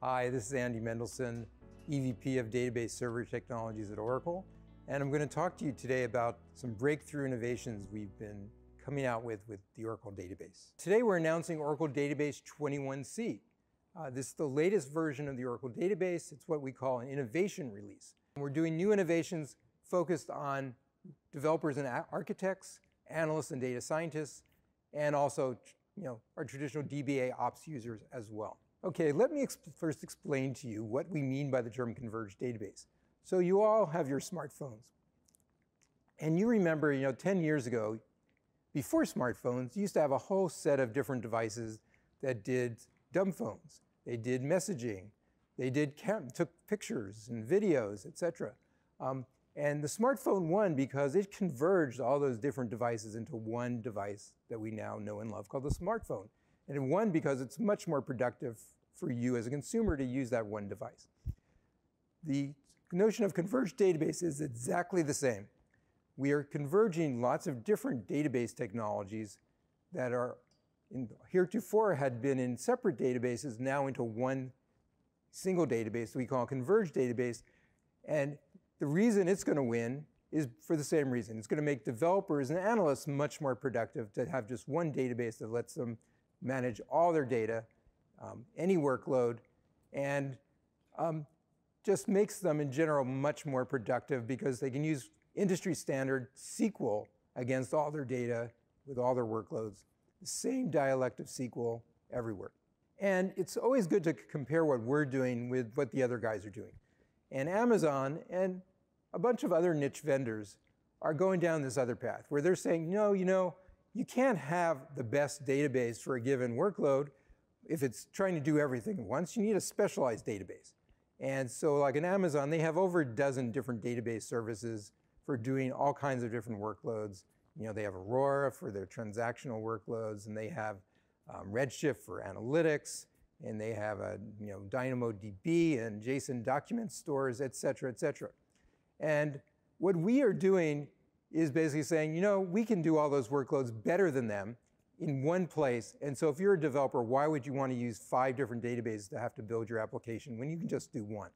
Hi, this is Andy Mendelson, EVP of Database Server Technologies at Oracle, and I'm going to talk to you today about some breakthrough innovations we've been coming out with the Oracle database. Today we're announcing Oracle Database 21C. This is the latest version of the Oracle database. It's what we call an innovation release. We're doing new innovations focused on developers and architects, analysts and data scientists, and also our traditional DBA ops users as well. Okay, let me first explain to you what we mean by the term converged database. So you all have your smartphones. And you remember, 10 years ago, before smartphones, you used to have a whole set of different devices that did dumb phones. They did messaging. They took pictures and videos, etc. And the smartphone won because it converged all those different devices into one device that we now know and love called the smartphone. And it won because it's much more productive for you as a consumer to use that one device. The notion of converged database is exactly the same. We are converging lots of different database technologies that are heretofore had been in separate databases now into one single database we call a converged database. And the reason it's going to win is for the same reason. It's going to make developers and analysts much more productive to have just one database that lets them manage all their data, any workload, and just makes them in general much more productive because they can use industry standard SQL against all their data with all their workloads, the same dialect of SQL everywhere. And it's always good to compare what we're doing with what the other guys are doing. And Amazon and a bunch of other niche vendors are going down this other path where they're saying, no, you can't have the best database for a given workload if it's trying to do everything at once. You need a specialized database. And so like in Amazon, they have over a dozen different database services for doing all kinds of different workloads. They have Aurora for their transactional workloads, and they have Redshift for analytics, and they have DynamoDB and JSON document stores, et cetera, et cetera. And what we are doing is basically saying, we can do all those workloads better than them in one place. And so if you're a developer, why would you want to use 5 different databases to have to build your application when you can just do one?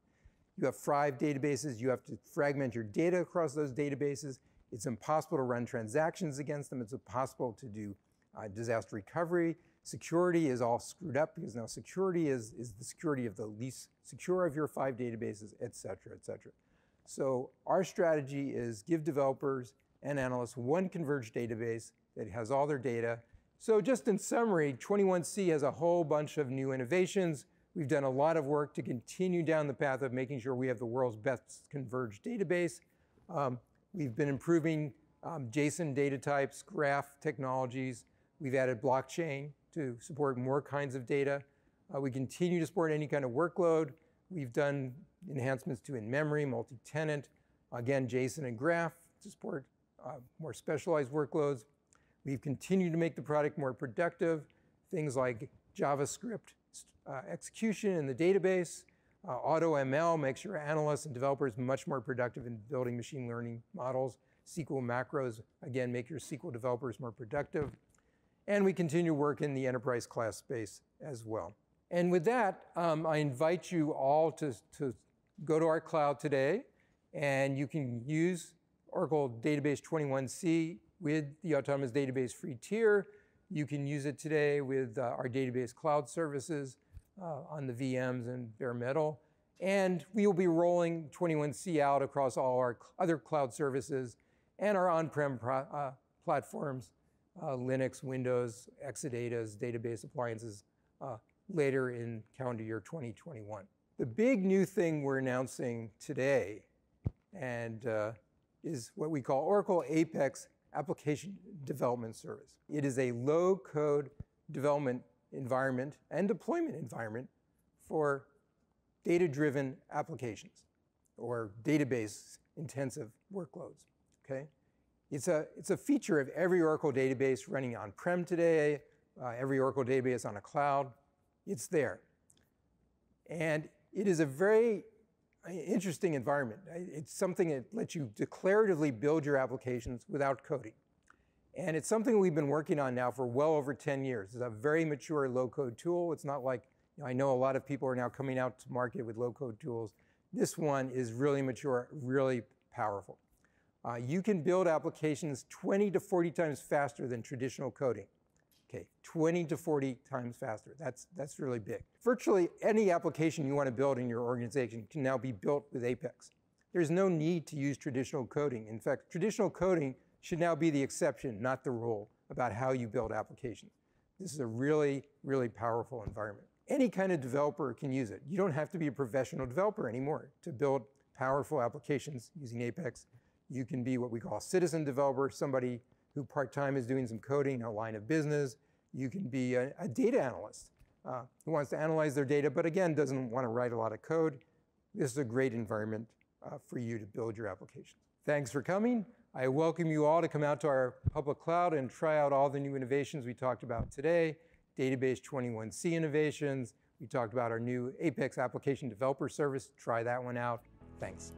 You have 5 databases. You have to fragment your data across those databases. It's impossible to run transactions against them. It's impossible to do disaster recovery. Security is all screwed up because now security is the security of the least secure of your 5 databases, et cetera, et cetera. So our strategy is give developers and analysts one converged database that has all their data. So just in summary, 21C has a whole bunch of new innovations. We've done a lot of work to continue down the path of making sure we have the world's best converged database. We've been improving JSON data types, graph technologies. We've added blockchain to support more kinds of data. We continue to support any kind of workload. We've done enhancements to in-memory, multi-tenant, again, JSON and graph to support more specialized workloads. We've continued to make the product more productive, things like JavaScript execution in the database. AutoML makes your analysts and developers much more productive in building machine learning models. SQL macros, again, make your SQL developers more productive. And we continue to work in the enterprise class space as well. And with that, I invite you all to go to our cloud today, and you can use Oracle Database 21C with the Autonomous Database free tier. You can use it today with our database cloud services on the VMs and bare metal. And we will be rolling 21C out across all our other cloud services and our on-prem platforms, Linux, Windows, Exadatas, database appliances, later in calendar year 2021. The big new thing we're announcing today is what we call Oracle Apex Application Development Service. It is a low-code development environment and deployment environment for data-driven applications or database-intensive workloads. Okay? It's a feature of every Oracle database running on-prem today, every Oracle database on a cloud. It's there. And it is a very interesting environment. It's something that lets you declaratively build your applications without coding. And it's something we've been working on now for well over 10 years. It's a very mature low-code tool. It's not like I know a lot of people are now coming out to market with low-code tools. This one is really mature, really powerful. You can build applications 20 to 40 times faster than traditional coding. Okay, 20 to 40 times faster. That's really big. Virtually any application you want to build in your organization can now be built with Apex. There's no need to use traditional coding. In fact, traditional coding should now be the exception, not the rule, about how you build applications. This is a really, really powerful environment. Any kind of developer can use it. You don't have to be a professional developer anymore to build powerful applications using Apex. You can be what we call a citizen developer, somebody who part-time is doing some coding, a line of business. You can be a data analyst who wants to analyze their data, but again, doesn't want to write a lot of code. This is a great environment for you to build your applications. Thanks for coming. I welcome you all to come out to our public cloud and try out all the new innovations we talked about today. Database 21C innovations. We talked about our new Apex Application Developer Service. Try that one out. Thanks.